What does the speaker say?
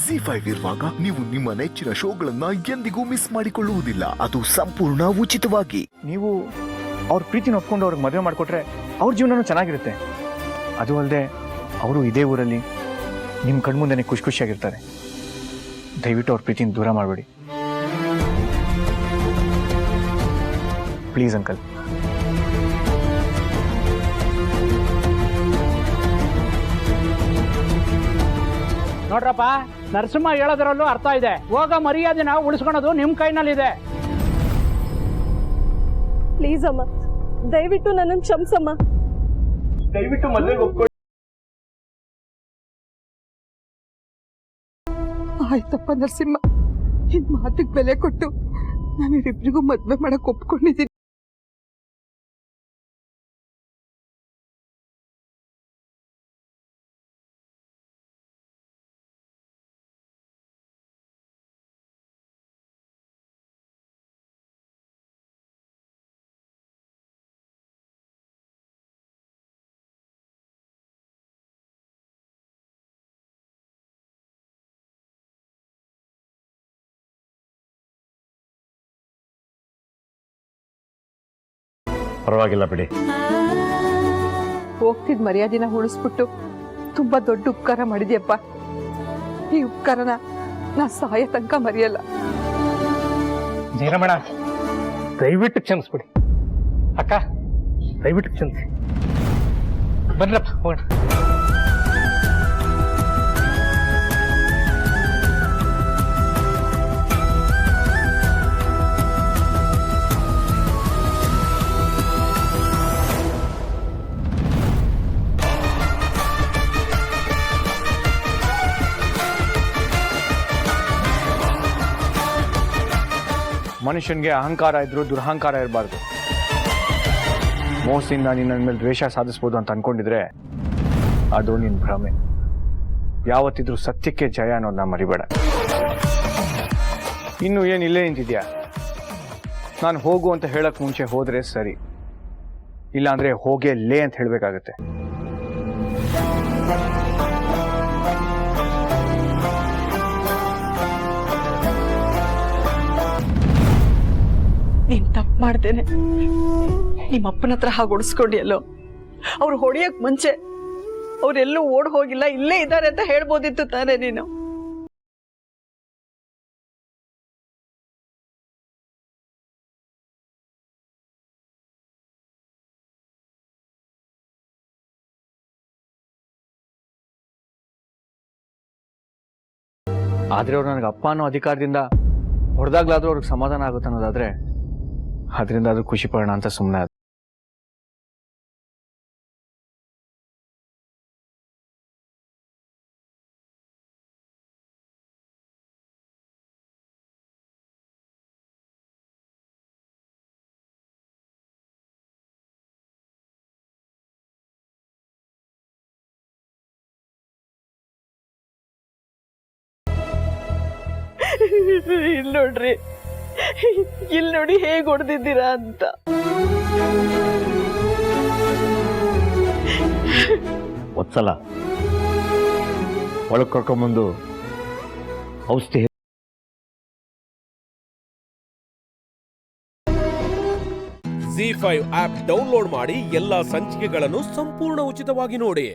ZEE5 ಇರುವಾಗ ನೀವು ನಿಮ್ಮ ನೆಚ್ಚಿನ ಶೋಗಳನ್ನ ಎಂದಿಗೂ ಮಿಸ್ ಮಾಡಿಕೊಳ್ಳುವುದಿಲ್ಲ. ಅದು ಸಂಪೂರ್ಣ ಉಚಿತವಾಗಿ. ನೀವು ಅವ್ರ ಪ್ರೀತಿನ ಒಪ್ಕೊಂಡು ಅವ್ರಿಗೆ ಮದುವೆ ಮಾಡಿಕೊಟ್ರೆ ಅವ್ರ ಜೀವನನೂ ಚೆನ್ನಾಗಿರುತ್ತೆ. ಅದು ಅಲ್ಲದೆ ಅವರು ಇದೇ ಊರಲ್ಲಿ ನಿಮ್ಮ ಕಣ್ಮುಂದೆನೇ ಖುಷಿಯಾಗಿರ್ತಾರೆ. ದಯವಿಟ್ಟು ಅವ್ರ ಪ್ರೀತಿನ ದೂರ ಮಾಡಬೇಡಿ ಪ್ಲೀಸ್ ಅಂಕಲ್. ನೋಡ್ರಪ್ಪ, ನರಸಿಂಹ ಹೇಳೋದ್ರಲ್ಲೂ ಅರ್ಥ ಇದೆ. ಹೋಗ ಮರ್ಯಾದೆನ ಉಳಿಸ್ಕೊಳೋದು ನಿಮ್ ಕೈನಲ್ಲಿದೆ. ಪ್ಲೀಸ್ ಅಮ್ಮ, ದಯವಿಟ್ಟು ನನ್ನನ್ನು ಕ್ಷಮಿಸಮ್ಮ. ದಯವಿಟ್ಟು ಮದುವೆಗೆ ಒಪ್ಕೊಳ್ಳಿ. ಆಯ್ತಪ್ಪ ನರಸಿಂಹ, ನಿನ್ ಮಾತಿಗೆ ಬೆಲೆ ಕೊಟ್ಟು ನಾನು ಇಬ್ಬರಿಗೂ ಮದ್ವೆ ಮಾಡಕ್ ಒಪ್ಕೊಂಡಿದ್ದೀನಿ. ಪರವಾಗಿಲ್ಲ ಬಿಡಿ. ಹೋಗ್ತಿದ್ ಮರ್ಯಾದಿನ ಉಳಿಸ್ಬಿಟ್ಟು ತುಂಬಾ ದೊಡ್ಡ ಉಪಕಾರ ಮಾಡಿದ್ಯಪ್ಪ. ಈ ಉಪಕಾರನ ನಾ ಸಾಯ ತನಕ ಮರೆಯಲ್ಲ. ಜಯರಮಣ, ದಯವಿಟ್ಟು ಕ್ಷಮಿಸ್ಬಿಡಿ. ಅಕ್ಕ, ದಯವಿಟ್ಟು ಕ್ಷಮಿಸಿ. ಬನ್ರಪ್ಪ ಹೋಗೋಣ. ಮನುಷ್ಯನಿಗೆ ಅಹಂಕಾರ ಇದ್ರೂ ದುರಹಂಕಾರ ಇರಬಾರ್ದು. ಮೋಸದಿಂದ ನೀನು ನನ್ನ ಮೇಲೆ ದ್ವೇಷ ಸಾಧಿಸ್ಬೋದು ಅಂತ ಅನ್ಕೊಂಡಿದ್ರೆ ಅದು ನಿನ್ನ ಭ್ರಮೆ. ಯಾವತ್ತಿದ್ರೂ ಸತ್ಯಕ್ಕೆ ಜಯ ಅನ್ನೋದನ್ನ ಮರಿಬೇಡ. ಇನ್ನು ಏನು ಇಲ್ಲೇ ನಿಂತಿದ್ಯಾ? ನಾನು ಹೋಗು ಅಂತ ಹೇಳಕ್ ಮುಂಚೆ ಹೋದ್ರೆ ಸರಿ, ಇಲ್ಲಾಂದ್ರೆ ಹೋಗೇ ಲೇ ಅಂತ ಹೇಳ್ಬೇಕಾಗತ್ತೆ. ನೀನ್ ತಪ್ಪು ಮಾಡ್ತೇನೆ. ನಿಮ್ಮ ಅಪ್ಪನ ಹತ್ರ ಹಾಗೆ ಹೊಡಿಸ್ಕೊಂಡಿಯಲ್ಲೋ. ಅವ್ರು ಹೊಡಿಯಕ್ ಮುಂಚೆ ಅವ್ರೆಲ್ಲೂ ಓಡ್ ಹೋಗಿಲ್ಲ, ಇಲ್ಲೇ ಇದ್ದಾರೆ ಅಂತ ಹೇಳ್ಬೋದಿತ್ತು ತಾನೇ ನೀನು. ಆದ್ರೆ ಅವ್ರು ನನಗೆ ಅಪ್ಪ ಅನ್ನೋ ಅಧಿಕಾರದಿಂದ ಹೊಡೆದಾಗ್ಲಾದ್ರೂ ಅವ್ರಿಗೆ ಸಮಾಧಾನ ಆಗುತ್ತೆ ಅನ್ನೋದಾದ್ರೆ ಅದರಿಂದ ಅದು ಖುಷಿ ಪಡೋಣ ಅಂತ ಸುಮ್ಮನೆ. ಇಲ್ಲಿ ನೋಡ್ರಿ, ಇಲ್ಲಿ ನೋಡಿ ಹೇಗ್ ಹೊಡೆದಿದ್ದೀರಾ ಅಂತ. ಒತ್ಸಲ ಒಳಗೆ ಕರ್ಕೊಂಬಂದು ಔಷಧಿ. ZEE5 ಆಪ್ ಡೌನ್ಲೋಡ್ ಮಾಡಿ ಎಲ್ಲಾ ಸಂಚಿಕೆಗಳನ್ನು ಸಂಪೂರ್ಣ ಉಚಿತವಾಗಿ ನೋಡಿ.